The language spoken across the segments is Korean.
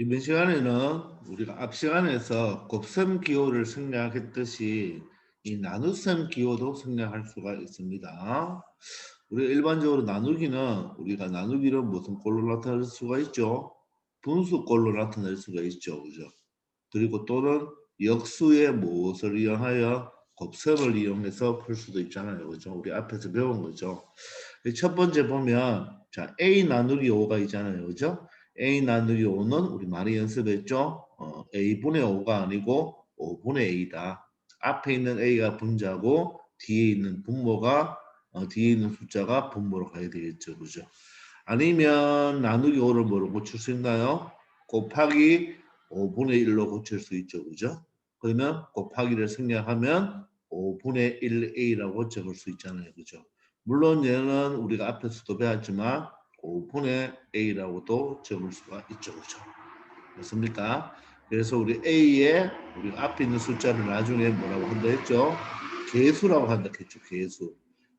이번 시간에는 우리가 앞 시간에서 곱셈 기호를 생략했듯이 이 나눗셈 기호도 생략할 수가 있습니다. 우리가 일반적으로 나누기는 우리가 나누기를 무슨 꼴로 나타낼 수가 있죠? 분수꼴로 나타낼 수가 있죠. 그죠? 그리고 또는 역수의 무엇을 이용하여 곱셈을 이용해서 풀 수도 있잖아요. 그죠? 우리 앞에서 배운 거죠. 첫 번째 보면 자 A 나누기 5가 있잖아요. 그죠? A 나누기 5는 우리 많이 연습했죠? A분의 5가 아니고 5분의 A다. 앞에 있는 A가 분자고 뒤에 있는 분모가 뒤에 있는 숫자가 분모로 가야 되겠죠. 그죠? 아니면 나누기 5를 뭐로 고칠 수 있나요? 곱하기 5분의 1로 고칠 수 있죠. 그죠? 그러면 곱하기를 생략하면 5분의 1a라고 적을 수 있잖아요. 그죠? 물론 얘는 우리가 앞에서도 배웠지만 5분의 a라고도 적을 수가 있죠. 그죠? 맞습니까? 그래서 우리 a에 우리가 앞에 있는 숫자를 나중에 뭐라고 한다 했죠? 개수라고 한다 했죠. 개수.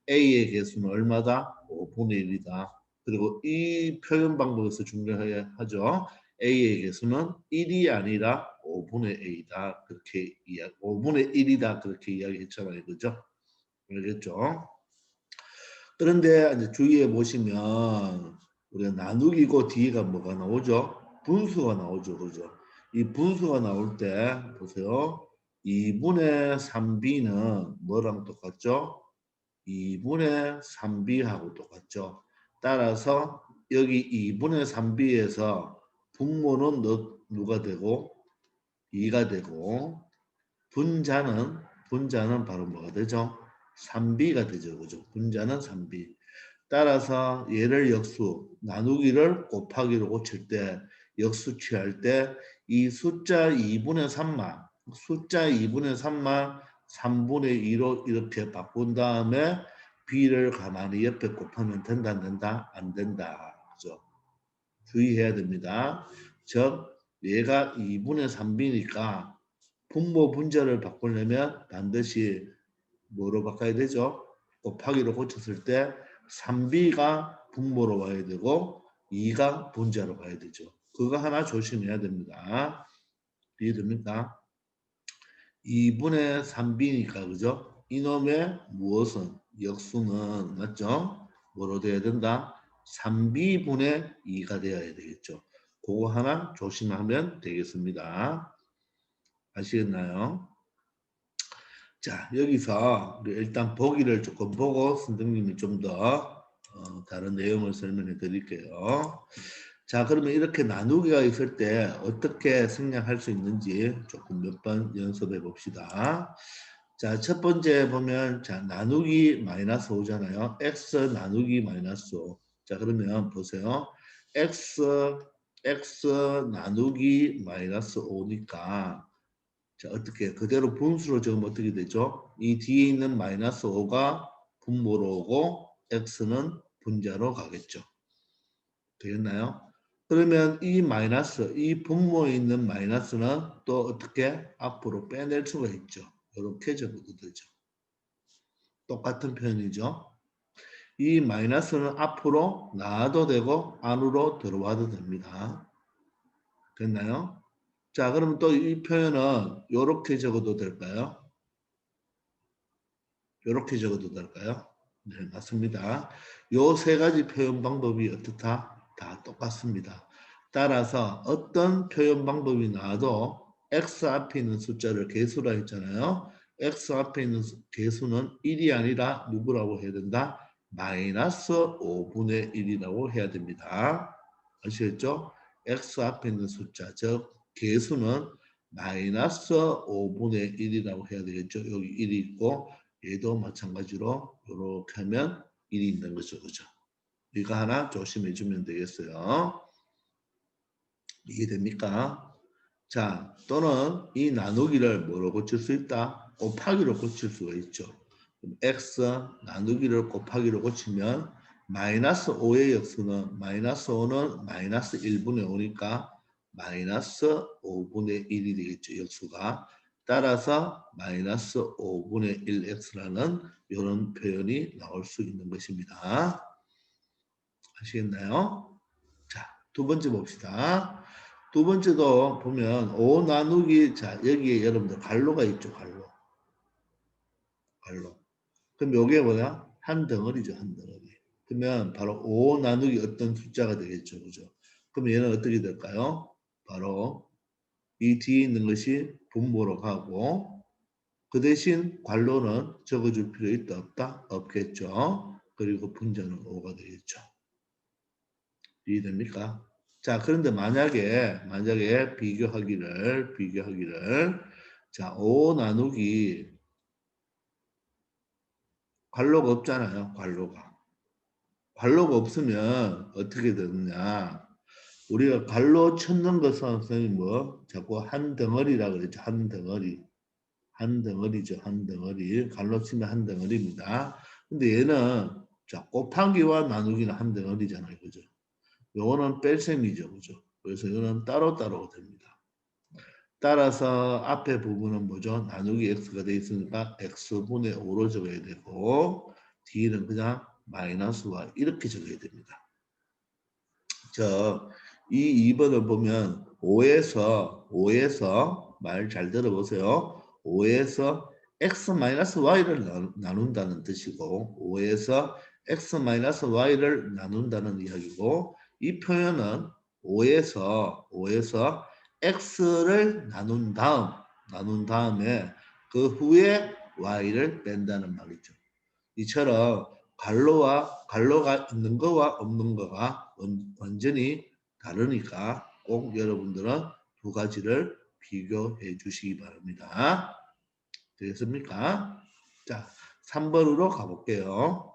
a의 개수는 얼마다? 5분의 1이다. 그리고 이 표현 방법에서 중요하죠. a의 개수는 1이 아니라 5분의 a다. 그렇게 이야기, 5분의 1이다. 그렇게 이야기했잖아요. 그죠? 알겠죠? 그런데 이제 주의해 보시면 우리가 나누기고 뒤에가 뭐가 나오죠? 분수가 나오죠. 그죠? 이 분수가 나올 때 보세요. 2분의 3b는 뭐랑 똑같죠? 2분의 3b하고 똑같죠. 따라서 여기 2분의 3b에서 분모는 누가 되고 2가 되고 분자는 바로 뭐가 되죠? 3b가 되죠. 그죠? 분자는 3b. 따라서 얘를 역수, 나누기를 곱하기로 고칠 때 역수 취할 때 이 숫자 2분의 3만 숫자 2분의 3만 3분의 2로 이렇게 바꾼 다음에 b를 가만히 옆에 곱하면 된다 안 된다? 안 된다. 그죠? 주의해야 됩니다. 즉 얘가 2분의 3b니까 분모 분자를 바꾸려면 반드시 뭐로 바꿔야 되죠? 곱하기로 고쳤을 때 3b가 분모로 와야 되고 2가 분자로 가야 되죠. 그거 하나 조심해야 됩니다. 이해됩니까? 2분의 3b니까 그죠? 이놈의 무엇은 역수는 맞죠? 뭐로 돼야 된다? 3b분의 2가 되어야 되겠죠. 그거 하나 조심하면 되겠습니다. 아시겠나요? 자, 여기서 우리 일단 보기를 조금 보고 선생님이 좀 더 다른 내용을 설명해 드릴게요. 자, 그러면 이렇게 나누기가 있을 때 어떻게 생략할 수 있는지 조금 몇 번 연습해 봅시다. 자, 첫 번째 보면 자, 나누기 마이너스 5잖아요. x 나누기 마이너스 5. 자, 그러면 보세요. x 나누기 마이너스 5니까 자, 어떻게 그대로 분수로 적으면 어떻게 되죠? 이 뒤에 있는 마이너스 5가 분모로 오고 x는 분자로 가겠죠. 되겠나요? 그러면 이 마이너스, 이 분모에 있는 마이너스는 또 어떻게 앞으로 빼낼 수가 있죠. 이렇게 적어도 되죠. 똑같은 표현이죠. 이 마이너스는 앞으로 나와도 되고 안으로 들어와도 됩니다. 됐나요? 자, 그러면 또 이 표현은 이렇게 적어도 될까요? 이렇게 적어도 될까요? 네, 맞습니다. 요 세 가지 표현 방법이 어떻다? 다 똑같습니다. 따라서 어떤 표현 방법이 나와도 x 앞에 있는 숫자를 개수라 했잖아요. x 앞에 있는 개수는 1이 아니라 누구라고 해야 된다? 마이너스 5분의 1이라고 해야 됩니다. 아시겠죠? x 앞에 있는 숫자, 즉 개수는 마이너스 5분의 1이라고 해야 되겠죠. 여기 1이 있고 얘도 마찬가지로 이렇게 하면 1이 있는 거죠. 그죠? 이거 하나 조심해 주면 되겠어요. 이해됩니까? 자, 또는 이 나누기를 뭐로 고칠 수 있다? 곱하기로 고칠 수가 있죠. x 나누기를 곱하기로 고치면 마이너스 5의 역수는 마이너스 5는 마이너스 1분의 5니까 마이너스 5분의 1이 되겠죠. 역수가. 따라서 마이너스 5분의 1x라는 이런 표현이 나올 수 있는 것입니다. 아시겠나요? 자, 두 번째 봅시다. 두 번째도 보면 5 나누기 자 여기에 여러분들 갈로가 있죠. 갈로. 그럼 요게 뭐야? 한 덩어리죠. 한 덩어리. 그러면 바로 5 나누기 어떤 숫자가 되겠죠. 그죠? 그럼 얘는 어떻게 될까요? 바로 이 뒤에 있는 것이 분모로 가고 그 대신 괄호는 적어줄 필요 있다 없다? 없겠죠. 그리고 분자는 5가 되겠죠. 이해됩니까? 자, 그런데 만약에 비교하기를 자, 5 나누기 괄호가 없잖아요. 괄호가 없으면 어떻게 되느냐? 우리가 괄호 찾는 것은 선생님 뭐 자꾸 한 덩어리라 그랬죠. 한 덩어리죠. 한 덩어리. 갈로 치면 한 덩어리입니다. 근데 얘는 자 곱하기와 나누기는 한 덩어리잖아요. 그죠? 요거는 뺄셈이죠. 그죠? 그래서 이거는 따로따로 됩니다. 따라서 앞에 부분은 뭐죠? 나누기 x가 돼 있으니까 x분의 5로 적어야 되고 뒤는 그냥 마이너스 y 이렇게 적어야 됩니다. 이 2번을 보면 5에서 말 잘 들어보세요. 5에서 x-y를 나눈다는 뜻이고 5에서 x-y를 나눈다는 이야기고 이 표현은 5에서 x를 나눈 다음에 그 후에 y를 뺀다는 말이죠. 이처럼 갈로가 있는 거와 없는 거가 완전히 다르니까 꼭 여러분들은 두 가지를 비교해 주시기 바랍니다. 되겠습니까? 자, 3번으로 가볼게요.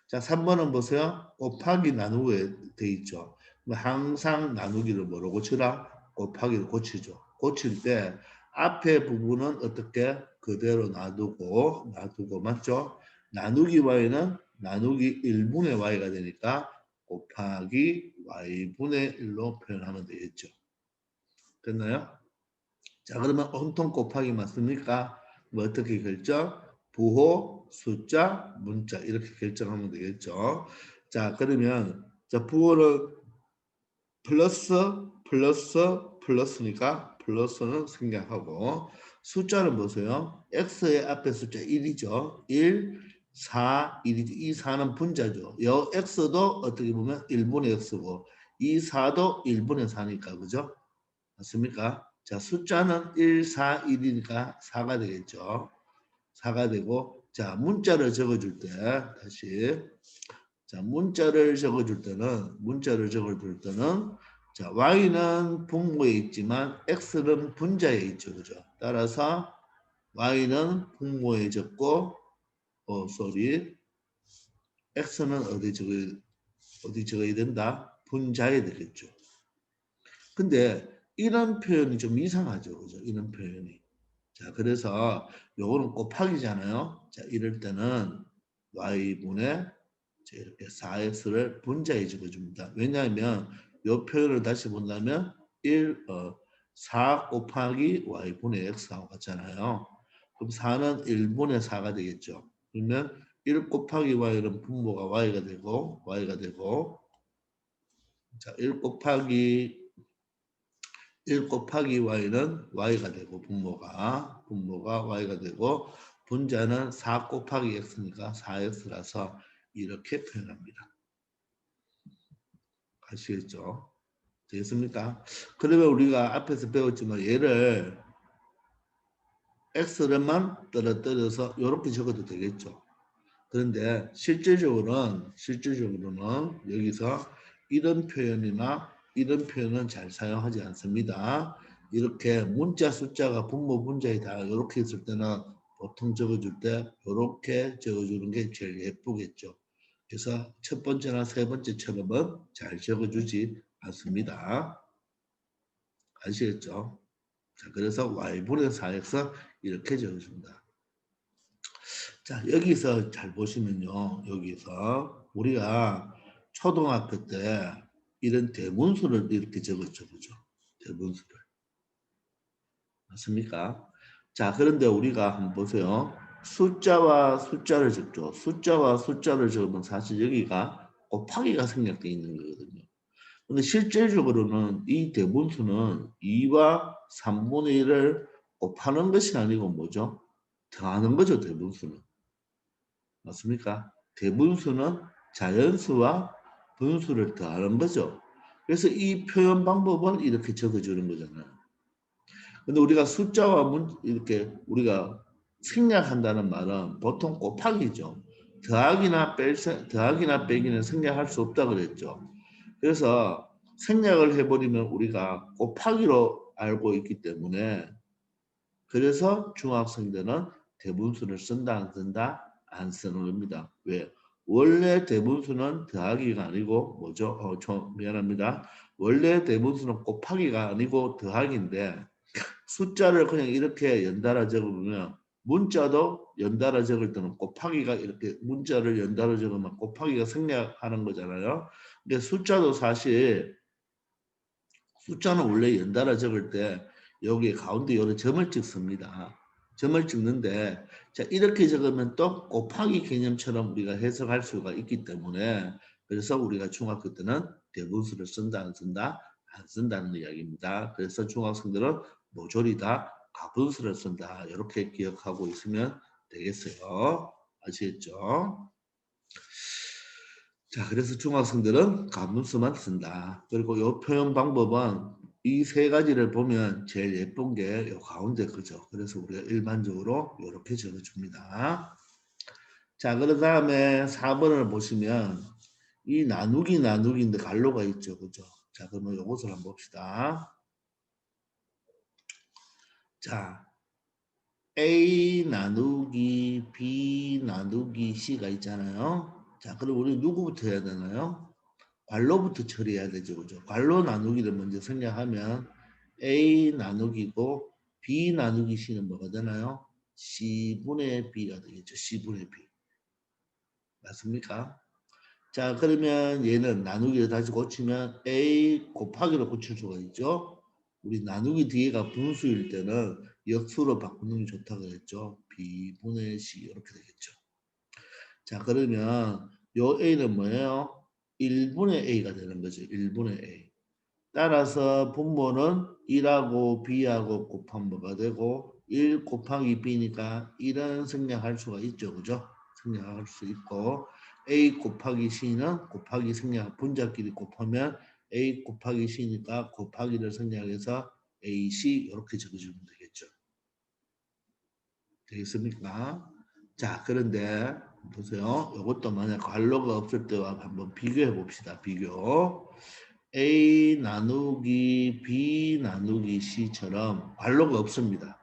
자, 3번은 보세요. 곱하기 나누기에 돼 있죠. 항상 나누기를 뭐로 고치라? 곱하기를 고치죠. 고칠 때 앞에 부분은 어떻게 그대로 놔두고 맞죠? 나누기 y는 나누기 1분의 y가 되니까 곱하기 y분의 1로 표현하면 되겠죠. 됐나요? 자, 그러면 온통 곱하기 맞습니까? 뭐 어떻게 결정? 부호, 숫자, 문자 이렇게 결정하면 되겠죠. 자, 그러면 자 부호를 플러스니까 플러스는 생략하고 숫자를 보세요. x의 앞에 숫자 1이죠. 1, 4, 1이죠. 이 4는 분자죠. 여 x도 어떻게 보면 1분의 x고 이 4도 1분의 4니까 그죠? 맞습니까? 자, 숫자는 1, 4, 1이니까 4가 되겠죠. 4가 되고 자, 문자를 적어줄 때 다시 자, 문자를 적어줄 때는 자, y는 분모에 있지만 x는 분자에 있죠. 그죠? 따라서 y는 분모에 적고 x는 어디 적어야 된다? 분자에 되겠죠. 근데 이런 표현이 좀 이상하죠. 그죠? 이런 표현이. 자, 그래서 요거는 곱하기잖아요. 자, 이럴 때는 y분의 이렇게 4x를 분자에 적어줍니다. 왜냐하면 이 표현을 다시 본다면 4 곱하기 y분의 x하고 같잖아요. 그럼 4는 1분의 4가 되겠죠. 그러면 1 곱하기 y는 분모가 y가 되고 자, 1 곱하기 y는 y가 되고 분모가 y가 되고 분자는 4 곱하기 x니까 4x라서 이렇게 표현합니다. 아시겠죠? 되겠습니까? 그러면 우리가 앞에서 배웠지만 얘를 x를만 떨어뜨려서 이렇게 적어도 되겠죠. 그런데 실질적으로는 여기서 이런 표현은 잘 사용하지 않습니다. 이렇게 문자 숫자가 분모 분자에 다 이렇게 있을 때는 보통 적어줄 때 이렇게 적어주는 게 제일 예쁘겠죠. 그래서 첫 번째나 세 번째처럼은 잘 적어주지 않습니다. 아시겠죠? 자, 그래서 y분의 4x 이렇게 적어줍니다. 자, 여기서 잘 보시면요. 여기서 우리가 초등학교 때 이런 대분수를 이렇게 적었죠. 그죠? 대분수를. 맞습니까? 자, 그런데 우리가 한번 보세요. 숫자와 숫자를 적죠. 숫자와 숫자를 적으면 사실 여기가 곱하기가 생략되어 있는 거거든요. 근데 실제적으로는 이 대분수는 2와 3분의 1을 곱하는 것이 아니고 뭐죠? 더하는 거죠, 대분수는. 맞습니까? 대분수는 자연수와 분수를 더하는 거죠. 그래서 이 표현 방법은 이렇게 적어주는 거잖아요. 근데 우리가 숫자와 이렇게 우리가 생략한다는 말은 보통 곱하기죠. 더하기나 빼기는 생략할 수 없다 그랬죠. 그래서 생략을 해버리면 우리가 곱하기로 알고 있기 때문에 그래서 중학생들은 대분수를 쓴다 안 쓴다? 안 쓰는 겁니다. 왜? 원래 대분수는 더하기가 아니고 뭐죠? 미안합니다. 원래 대분수는 곱하기가 아니고 더하기인데 숫자를 그냥 이렇게 연달아 적으면 문자도 연달아 적을 때는 곱하기가 이렇게 문자를 연달아 적으면 곱하기가 생략하는 거잖아요. 근데 숫자도 사실 숫자는 원래 연달아 적을 때 여기 가운데 여러 점을 찍습니다. 점을 찍는데 자 이렇게 적으면 또 곱하기 개념처럼 우리가 해석할 수가 있기 때문에 그래서 우리가 중학교 때는 대분수를 쓴다 안 쓴다? 안 쓴다는 이야기입니다. 그래서 중학생들은 모조리 다 가분수를 쓴다. 이렇게 기억하고 있으면 되겠어요. 아시겠죠? 자, 그래서 중학생들은 가분수만 쓴다. 그리고 이 표현 방법은 이 세 가지를 보면 제일 예쁜 게 이 가운데 거죠. 그래서 우리가 일반적으로 이렇게 적어줍니다. 자, 그 다음에 4번을 보시면 이 나누기인데 갈로가 있죠. 그죠? 자, 그러면 이것을 한번 봅시다. 자, A 나누기 B 나누기 C가 있잖아요. 자, 그럼 우리 누구부터 해야 되나요? 괄호부터 처리해야 되죠. 그죠? 괄호 나누기를 먼저 생략하면 A 나누기고 B 나누기 C는 뭐가 되나요? C분의 B가 되겠죠. C분의 B. 맞습니까? 자, 그러면 얘는 나누기를 다시 고치면 A 곱하기로 고칠 수가 있죠. 우리 나누기 뒤에가 분수일 때는 역수로 바꾸는 게 좋다고 그랬죠. B분의 C 이렇게 되겠죠. 자, 그러면 요 A는 뭐예요? 1분의 A가 되는 거죠. 1분의 A. 따라서 분모는 1하고 B하고 곱하면 뭐가 되고 1 곱하기 B니까 1은 생략할 수가 있죠. 그죠? 생략할 수 있고 A 곱하기 C는 곱하기 생략 분자끼리 곱하면 A 곱하기 C니까 곱하기를 생략해서 AC 이렇게 적어주면 되겠죠. 되겠습니까? 자, 그런데 보세요. 이것도 만약 괄호가 없을 때와 한번 비교해 봅시다. 비교. A 나누기 B 나누기 C처럼 괄호가 없습니다.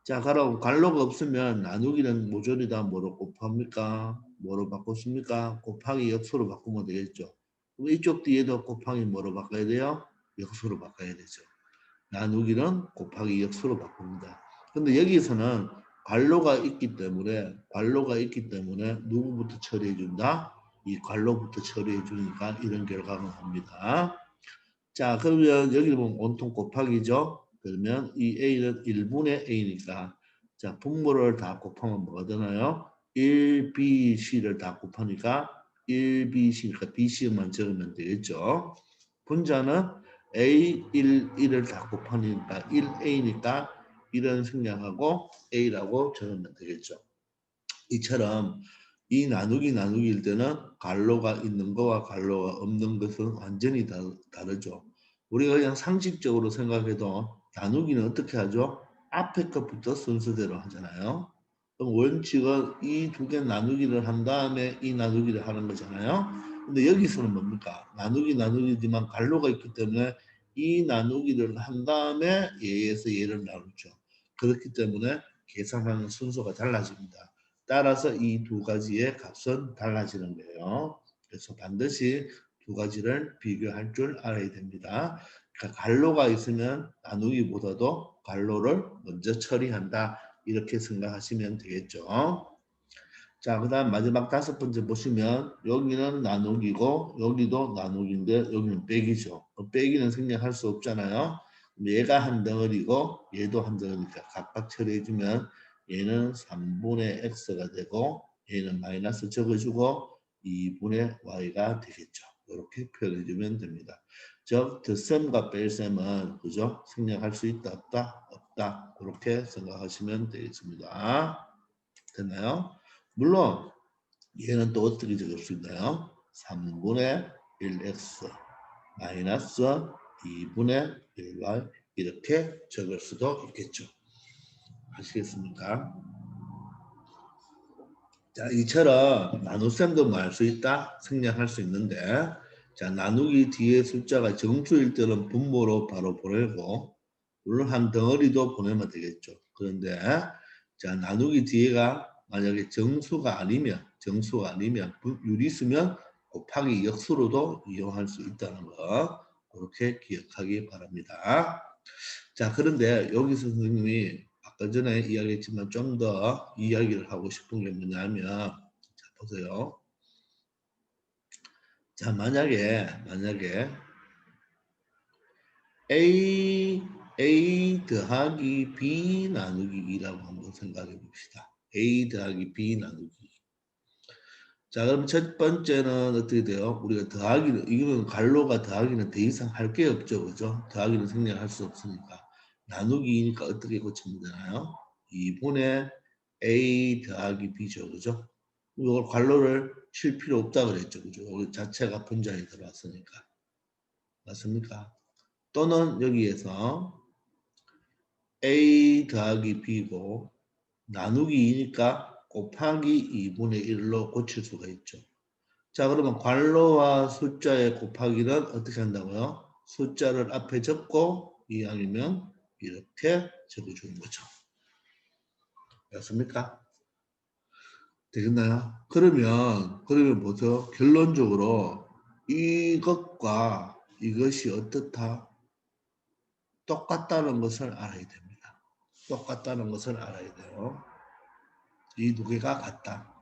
자, 그럼 괄호가 없으면 나누기는 모조리 다 뭐로 곱합니까? 뭐로 바꿨습니까? 곱하기 역수로 바꾸면 되겠죠. 그럼 이쪽 뒤에도 곱하기 뭐로 바꿔야 돼요? 역수로 바꿔야 되죠. 나누기는 곱하기 역수로 바꿉니다. 근데 여기서는 괄호가 있기 때문에 누구부터 처리해 준다? 이 괄호부터 처리해 주니까 이런 결과가 나옵니다. 자, 그러면 여기 보면 온통 곱하기죠. 그러면 이 A는 1분의 A니까 자, 분모를 다 곱하면 뭐가 되나요? 1BC를 다 곱하니까 1BC니까 BC만 적으면 되겠죠. 분자는 A1, 1을 다 곱하니까 1A니까 1은 생략하고 A라고 적으면 되겠죠. 이처럼 이 나누기일 때는 괄호가 있는 거와 괄호가 없는 것은 완전히 다르죠. 우리가 그냥 상식적으로 생각해도 나누기는 어떻게 하죠? 앞에 것부터 순서대로 하잖아요. 그럼 원칙은 이 두 개 나누기를 한 다음에 이 나누기를 하는 거잖아요. 근데 여기서는 뭡니까? 나누기지만 괄호가 있기 때문에 이 나누기를 한 다음에 얘에서 얘를 나누죠. 그렇기 때문에 계산하는 순서가 달라집니다. 따라서 이 두 가지의 값은 달라지는 거예요. 그래서 반드시 두 가지를 비교할 줄 알아야 됩니다. 그러니까 괄호가 있으면 나누기보다도 괄호를 먼저 처리한다. 이렇게 생각하시면 되겠죠. 자, 그 다음 마지막 5번째 보시면 여기는 나누기고 여기도 나누기인데 여기는 빼기죠. 빼기는 생략할 수 없잖아요. 얘가 한 덩어리고 얘도 한 덩어리니까 각각 처리해주면 얘는 3분의 x가 되고 얘는 마이너스 적어주고 2분의 y가 되겠죠. 이렇게 표현해주면 됩니다. 즉 덧셈과 뺄셈은 그죠? 생략할 수 있다 없다? 없다. 그렇게 생각하시면 되겠습니다. 됐나요? 물론 얘는 또 어떻게 적을 수 있나요? 3분의 1x 마이너스 2분의 1y 이렇게 적을 수도 있겠죠. 아시겠습니까? 자, 이처럼 나눗셈도 뭐 할 수 있다? 생략할 수 있는데 자, 나누기 뒤에 숫자가 정수일 때는 분모로 바로 보내고 물론 한 덩어리도 보내면 되겠죠. 그런데 자, 나누기 뒤에가 만약에 정수가 아니면 유리수면 곱하기 역수로도 이용할 수 있다는 거 그렇게 기억하기 바랍니다. 자, 그런데 여기서 선생님이 아까 전에 이야기했지만 좀 더 이야기를 하고 싶은 게 뭐냐면 자, 보세요. 자, 만약에 A 더하기 B 나누기 2라고 한번 생각해 봅시다. A 더하기 B 나누기 2. 자, 그럼 첫 번째는 어떻게 돼요? 우리가 더하기는, 이거는 갈로가 더하기는 더 이상 할 게 없죠. 그죠? 더하기는 생략할 수 없으니까. 나누기니까 어떻게 고치면 되나요? 2분의 A 더하기 B죠. 그죠? 이걸 갈로를 칠 필요 없다 그랬죠. 그죠? 여기 자체가 분자에 들어왔으니까. 맞습니까? 또는 여기에서 A 더하기 B고 나누기 2니까 곱하기 2분의 1로 고칠 수가 있죠. 자, 그러면 괄호와 숫자의 곱하기는 어떻게 한다고요? 숫자를 앞에 적고 이왕이면 이렇게 적어주는 거죠. 맞습니까? 되겠나요? 그러면 보세요. 결론적으로 이것과 이것이 어떻다? 똑같다는 것을 알아야 됩니다. 똑같다는 것을 알아야 돼요. 이 두 개가 같다.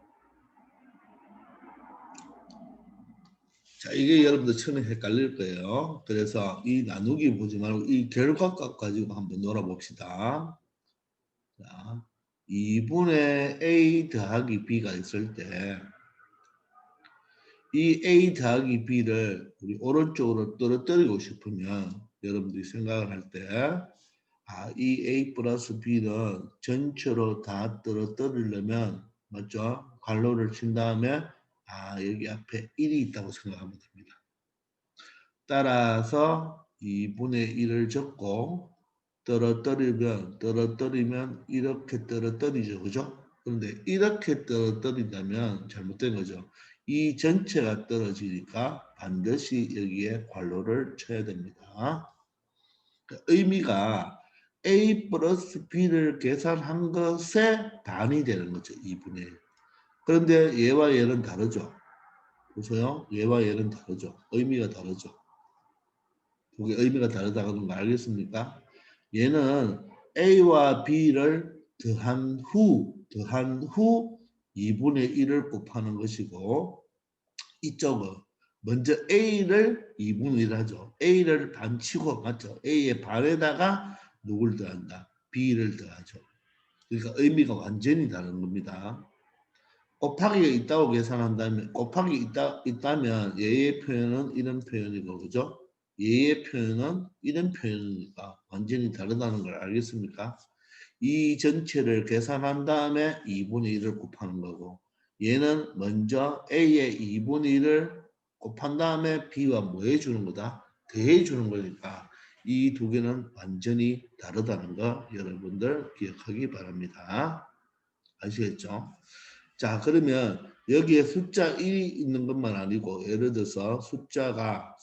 자, 이게 여러분들 처음에 헷갈릴 거예요. 그래서 이 나누기 보지 말고 이 결과값 가지고 한번 놀아봅시다. 자, 2분의 A 더하기 B가 있을 때 이 A 더하기 B를 우리 오른쪽으로 떨어뜨리고 싶으면 여러분들이 생각을 할 때 이 A 플러스 B는 전체로 다 떨어뜨리려면 맞죠? 괄호를 친 다음에 여기 앞에 1이 있다고 생각하면 됩니다. 따라서 2분의 1을 적고 떨어뜨리면 이렇게 떨어뜨리죠. 그죠? 그런데 이렇게 떨어뜨린다면 잘못된 거죠. 이 전체가 떨어지니까 반드시 여기에 괄호를 쳐야 됩니다. 그 의미가 A 플러스 B를 계산한 것의 반이 되는 거죠. 2분의 1. 그런데 얘와 얘는 다르죠. 보세요. 얘와 얘는 다르죠. 의미가 다르죠. 그게 의미가 다르다는 거 알겠습니까? 얘는 A와 B를 더한 후 2분의 1을 곱하는 것이고 이쪽은 먼저 A를 2분의 1 하죠. A를 반치고 맞죠? A의 반에다가 누굴 더한다? B를 더하죠. 그러니까 의미가 완전히 다른 겁니다. 곱하기가 있다고 계산한다면 곱하기 있다면 얘의 표현은 이런 표현이고 그죠? 얘의 표현은 이런 표현이니까 완전히 다르다는 걸 알겠습니까? 이 전체를 계산한 다음에 2분의 1을 곱하는 거고 얘는 먼저 A의 2분의 1을 곱한 다음에 B와 뭐 해주는 거다? 더해주는 거니까 이 두 개는 완전히 다르다는 거 여러분들 기억하기 바랍니다. 아시겠죠? 자, 그러면 여기에 숫자 1이 있는 것만 아니고 예를 들어서 숫자가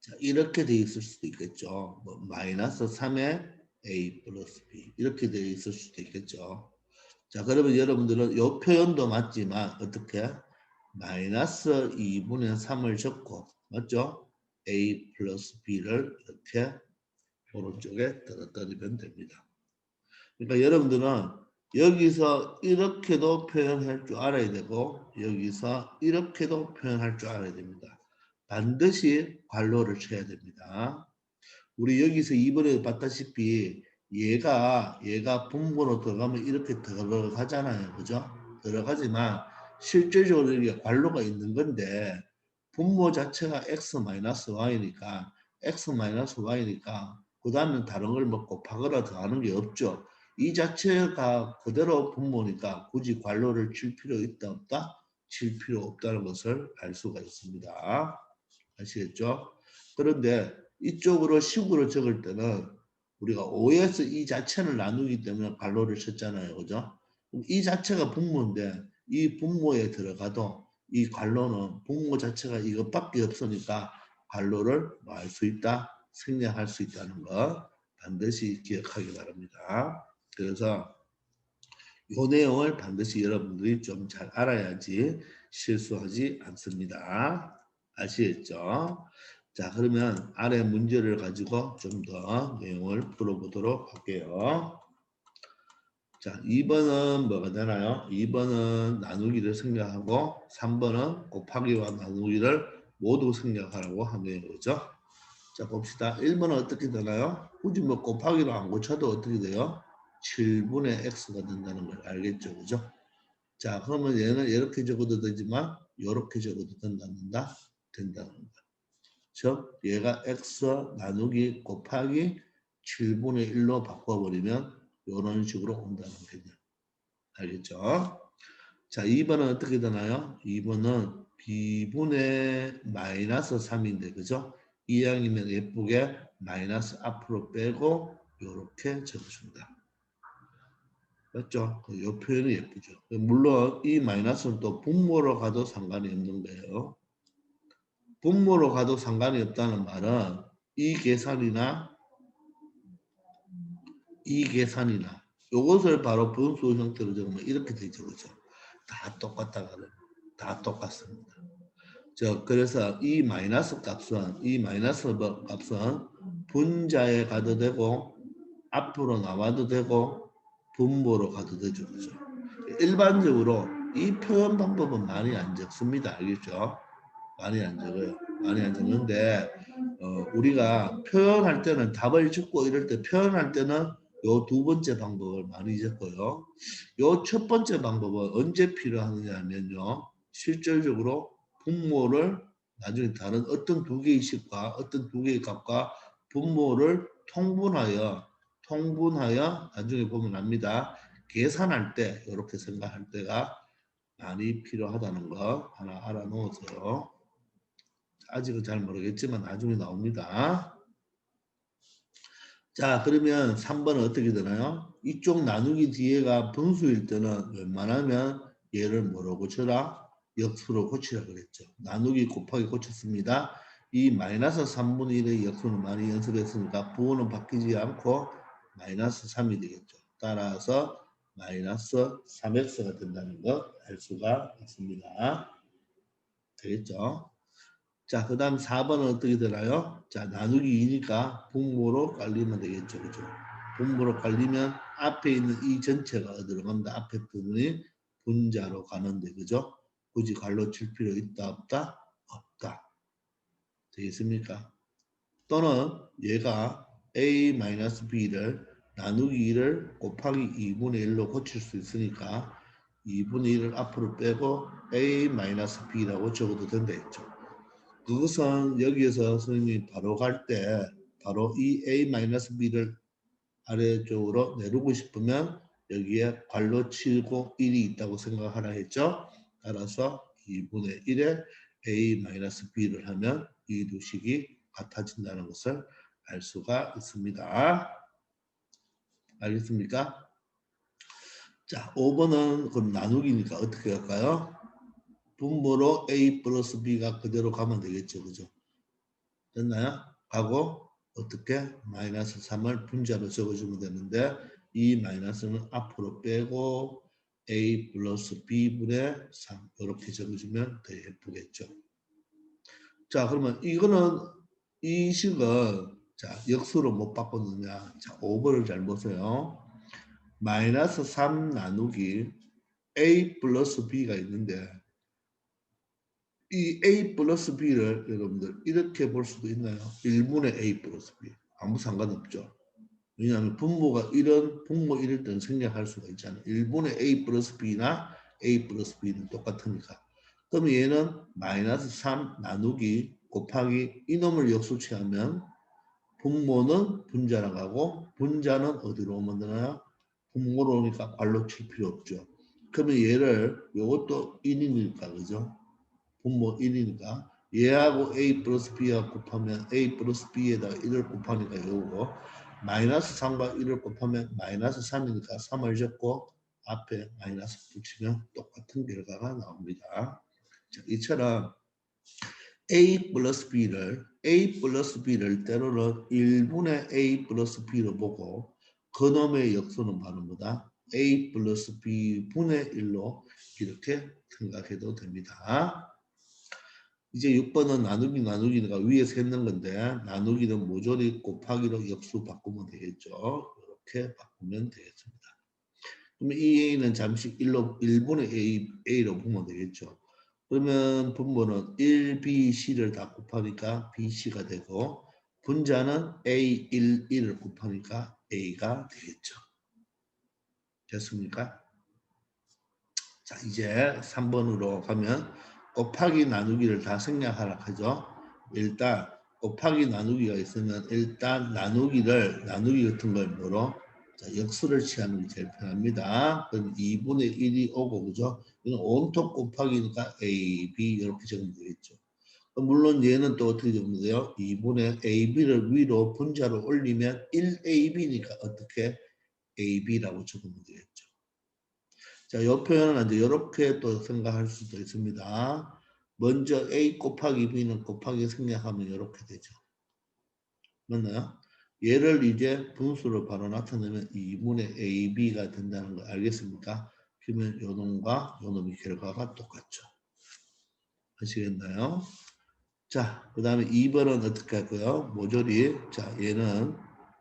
자, 이렇게 돼 있을 수도 있겠죠. 뭐 마이너스 3의 A 플러스 B 이렇게 돼 있을 수도 있겠죠. 자, 그러면 여러분들은 이 표현도 맞지만 어떻게 마이너스 2분의 3을 적고 맞죠? A 플러스 B를 이렇게 오른쪽에 떨어뜨리면 됩니다. 그러니까 여러분들은 여기서 이렇게도 표현할 줄 알아야 되고 여기서 이렇게도 표현할 줄 알아야 됩니다. 반드시 괄호를 쳐야 됩니다. 우리 여기서 이번에 봤다시피 얘가 분모로 들어가면 이렇게 들어가잖아요. 그죠? 들어가지만 실제적으로 여기 괄호가 있는 건데 분모 자체가 x-y니까 x-y니까 그 다음에 다른 걸 뭐 곱하거나 더하는 게 없죠. 이 자체가 그대로 분모니까 굳이 괄호를 칠 필요 있다 없다? 칠 필요 없다는 것을 알 수가 있습니다. 아시겠죠? 그런데 이쪽으로 식으로 적을 때는 우리가 5에서 이 자체를 나누기 때문에 괄호를 쳤잖아요. 그죠? 이 자체가 분모인데 이 분모에 들어가도 이 괄호는 분모 자체가 이것밖에 없으니까 괄호를 뭐 할 수 있다? 생략할 수 있다는 거 반드시 기억하기 바랍니다. 그래서 이 내용을 반드시 여러분들이 좀 잘 알아야지 실수하지 않습니다. 아시겠죠? 자, 그러면 아래 문제를 가지고 좀 더 내용을 풀어보도록 할게요. 자, 2번은 뭐가 되나요? 2번은 나누기를 생략하고 3번은 곱하기와 나누기를 모두 생략하라고 하는 거죠. 자, 봅시다. 1번은 어떻게 되나요? 굳이 뭐 곱하기로 안 고쳐도 어떻게 돼요? 7분의 x가 된다는 걸 알겠죠? 그죠? 자, 그러면 얘는 이렇게 적어도 되지만 이렇게 적어도 된다? 된다는 거. 즉, 얘가 x 나누기 곱하기 7분의 1로 바꿔버리면 이런 식으로 온다는 개념. 알겠죠? 자, 2번은 어떻게 되나요? 2번은 b분의 마이너스 3인데, 그죠? 이왕이면 예쁘게 마이너스 앞으로 빼고 이렇게 적어준다. 맞죠? 이 표현이 예쁘죠. 물론 이 마이너스는 또 분모로 가도 상관이 없는 거예요. 분모로 가도 상관이 없다는 말은 이 계산이나 이 계산이나 이것을 바로 분수 형태로 적으면 이렇게 되죠. 그죠? 다 똑같다가는 다 똑같습니다. 그래서 이 마이너스 값은 분자에 가도 되고 앞으로 나와도 되고 분모로 가도 되죠. 그죠? 일반적으로 이 표현 방법은 많이 안 적습니다. 알겠죠? 많이 안 적어요. 많이 안 적는데 우리가 표현할 때는 답을 적고 이럴 때 표현할 때는 요 두 번째 방법을 많이 적고요. 요 첫 번째 방법은 언제 필요하느냐 하면요. 실질적으로 분모를 나중에 다른 어떤 두 개의 식과 어떤 두 개의 값과 분모를 통분하여 나중에 보면 압니다. 계산할 때 이렇게 생각할 때가 많이 필요하다는 거 하나 알아놓으세요. 아직은 잘 모르겠지만 나중에 나옵니다. 자, 그러면 3번은 어떻게 되나요? 이쪽 나누기 뒤에가 분수일 때는 웬만하면 얘를 뭐로 고쳐라? 역수로 고치라 그랬죠. 나누기 곱하기 고쳤습니다. 이 마이너스 3분의 1의 역수는 많이 연습했으니까 부호는 바뀌지 않고 마이너스 3이 되겠죠. 따라서 마이너스 3x가 된다는 거 알 수가 있습니다. 되겠죠? 자, 그 다음 4번은 어떻게 되나요? 자, 나누기 2니까 분모로 깔리면 되겠죠. 그죠? 분모로 깔리면 앞에 있는 이 전체가 어디로 갑니다. 앞에 부분이 분자로 가는데, 그죠? 굳이 갈로 칠 필요 있다, 없다? 없다. 되겠습니까? 또는 얘가 a-b를 나누기 2를 곱하기 2분의 1로 고칠 수 있으니까 2분의 1을 앞으로 빼고 a-b라고 적어도 된다 했죠. 그것은 여기에서 선생님이 바로 갈 때 바로 이 a-b를 아래쪽으로 내리고 싶으면 여기에 괄호 치고 1이 있다고 생각하라 했죠. 따라서 2분의 1에 a-b를 하면 이 두 식이 같아진다는 것을 알 수가 있습니다. 알겠습니까? 자, 5번은 그럼 나누기니까 어떻게 할까요? 분모로 a 플러스 b가 그대로 가면 되겠죠. 그죠? 됐나요? 하고 어떻게 마이너스 3을 분자로 적어주면 되는데 이 마이너스는 앞으로 빼고 a 플러스 b분의 3 이렇게 적어주면 더 예쁘겠죠. 자, 그러면 이거는 이 식은 자 역수로 못 바꿨느냐. 자, 5번을 잘 보세요. 마이너스 3 나누기 a 플러스 b가 있는데 이 a 플러스 b를 여러분들 이렇게 볼 수도 있나요? 1분의 a 플러스 b 아무 상관없죠. 왜냐하면 분모가 이런 분모 이럴 때는 생략할 수가 있잖아요. 1분의 a 플러스 b나 a 플러스 b는 똑같으니까. 그럼 얘는 마이너스 3 나누기 곱하기 이놈을 역수 취하면 분모는 분자로 가고 분자는 어디로 오면 되나요? 분모로 오니까 괄호 칠 필요 없죠. 그러면 얘를 요것도 1이니까 그죠? 분모 1이니까 얘하고 a 플러스 b하고 곱하면 a 플러스 b에다 1을 곱하니까 요거 마이너스 3과 1을 곱하면 마이너스 3이니까 3을 적고 앞에 마이너스 붙이면 똑같은 결과가 나옵니다. 자, 이처럼 a 플러스 b를 때로는 1분의 a 플러스 b로 보고 그놈의 역수는 바로 뭐다? a 플러스 b 분의 1로 이렇게 생각해도 됩니다. 이제 6번은 나누기니까 위에서 했는 건데 나누기는 모조리 곱하기로 역수 바꾸면 되겠죠. 이렇게 바꾸면 되겠습니다. 그러면 이 a는 잠시 1분의 a로 보면 되겠죠. 그러면 분모는 1bc를 다 곱하니까 bc가 되고 분자는 a1, 1을 곱하니까 a가 되겠죠. 됐습니까? 자, 이제 3번으로 가면 곱하기 나누기를 다 생략하라 하죠. 일단 곱하기 나누기가 있으면 일단 나누기 같은 걸 뭐로? 자, 역수를 취하는 게 제일 편합니다. 그럼 2분의 1이 오고 그죠? 이건 온통 곱하기니까 a, b 이렇게 적으면 되겠죠. 물론 얘는 또 어떻게 적으면 돼요? 2분의 ab를 위로 분자로 올리면 1ab니까 어떻게 ab라고 적으면 되겠죠. 자, 이 표현은 이제 이렇게 또 생각할 수도 있습니다. 먼저 a 곱하기 b는 곱하기 생략하면 이렇게 되죠. 맞나요? 얘를 이제 분수로 바로 나타내면 2분의 ab가 된다는 거 알겠습니까? 그러면 요놈과 요놈의 결과가 똑같죠. 아시겠나요? 자, 그 다음에 2번은 어떻게 할까요? 모조리. 자, 얘는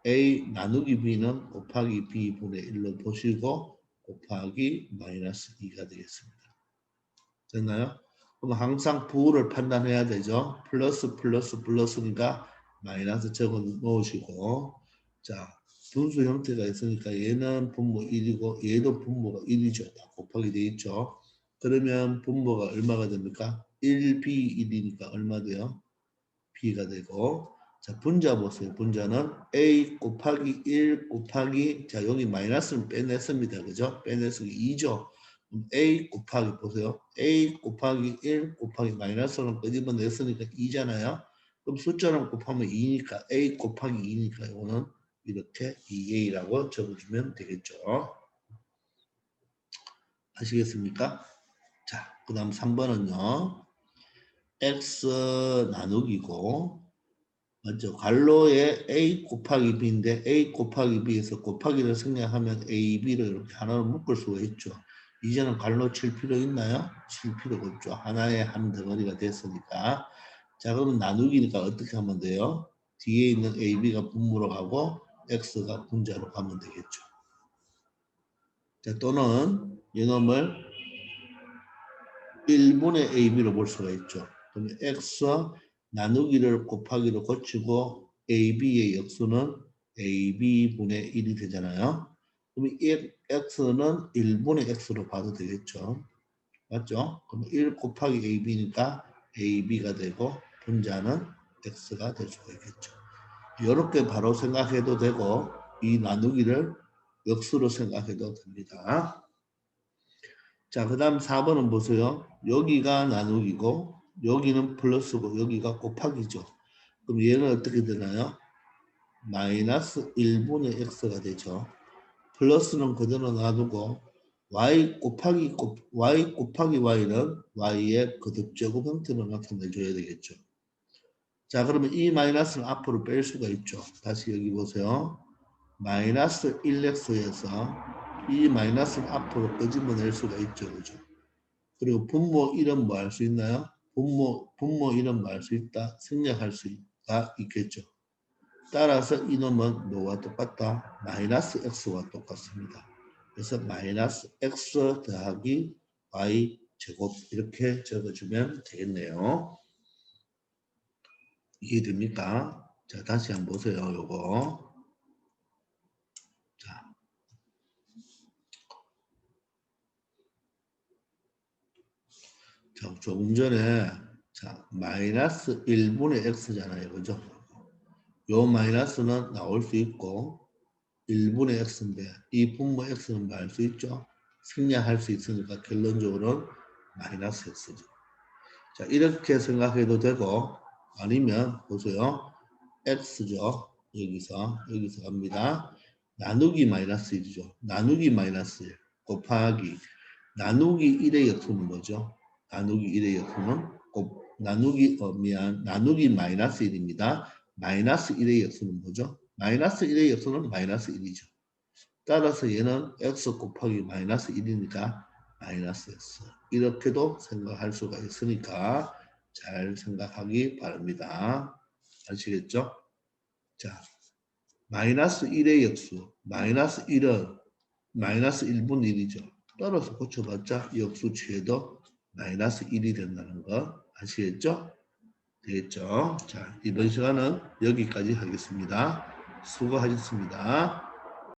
a 나누기 b는 곱하기 b분의 1로 보시고 곱하기 마이너스 2가 되겠습니다. 됐나요? 그럼 항상 부호를 판단해야 되죠. 플러스니까 마이너스 적어 놓으시고 자 분수 형태가 있으니까 얘는 분모 1이고 얘도 분모가 1이죠. 다 곱하기 돼 있죠. 그러면 분모가 얼마가 됩니까? 1b1이니까 얼마 돼요? b가 되고 자 분자 보세요. 분자는 a 곱하기 1 곱하기 자 여기 마이너스는 빼냈습니다. 그죠? 빼내서 2죠. a 곱하기 보세요. a 곱하기 1 곱하기 마이너스는 끄집어냈으니까 2잖아요. 그럼 숫자랑 곱하면 2니까 a 곱하기 2니까 이거는 이렇게 2a라고 적어주면 되겠죠. 아시겠습니까? 자, 그 다음 3번은요. x 나누기고 맞죠? 괄로에 a 곱하기 b인데 a 곱하기 b에서 곱하기를 생략하면 a, b를 이렇게 하나로 묶을 수가 있죠. 이제는 괄로 칠 필요 있나요? 칠 필요가 없죠. 하나의 한 덩어리가 됐으니까. 자, 그러면 나누기니까 어떻게 하면 돼요? 뒤에 있는 a, b가 분모로 가고 x가 분자로 가면 되겠죠. 자, 또는 이놈을 1분의 a, b로 볼 수가 있죠. 그러면 x 나누기를 곱하기로 고치고 AB의 역수는 AB분의 1이 되잖아요. 그럼 이 X는 1분의 X로 봐도 되겠죠. 맞죠? 그럼 1 곱하기 AB니까 AB가 되고 분자는 X가 될 수가 있겠죠. 이렇게 바로 생각해도 되고 이 나누기를 역수로 생각해도 됩니다. 자, 그 다음 4번은 보세요. 여기가 나누기고 여기는 플러스고 여기가 곱하기죠. 그럼 얘는 어떻게 되나요? 마이너스 1분의 x가 되죠. 플러스는 그대로 놔두고 y 곱하기 y는 y의 거듭제곱 형태로 나타내줘야 되겠죠. 자, 그러면 이 마이너스는 앞으로 뺄 수가 있죠. 다시 여기 보세요. 마이너스 1x에서 이 마이너스는 앞으로 끄집어낼 수가 있죠. 그죠? 그리고 분모 1은 뭐 할 수 있나요? 분모 1은 뭐 할 수 있다? 생략할 수가 있겠죠. 따라서 이놈은 뭐와 똑같다? 마이너스 x와 똑같습니다. 그래서 마이너스 x 더하기 y 제곱 이렇게 적어주면 되겠네요. 이해됩니까? 자, 다시 한번 보세요. 요거. 자, 자, 조금 전에 자, 마이너스 1분의 x잖아요. 그죠? 요 마이너스는 나올 수 있고 1분의 x인데 이 분모 x는 뭐 할 수 있죠? 생략할 수 있으니까 결론적으로는 마이너스 x죠. 자, 이렇게 생각해도 되고 아니면 보세요. x죠. 여기서 갑니다. 나누기 마이너스 1이죠. 나누기 마이너스 1 곱하기 나누기 1의 역수는 뭐죠? 나누기 1의 역수는 나누기 마이너스 1입니다. 마이너스 1의 역수는 뭐죠? 마이너스 1의 역수는 마이너스 1이죠. 따라서 얘는 x 곱하기 마이너스 1이니까 마이너스 x. 이렇게도 생각할 수가 있으니까 잘 생각하기 바랍니다. 아시겠죠? 자, 마이너스 1의 역수. 마이너스 1은 마이너스 1분의 1이죠. 따라서 고쳐봤자 역수 취해도 마이너스 1이 된다는 거 아시겠죠? 되겠죠? 자, 이번 시간은 여기까지 하겠습니다. 수고하셨습니다.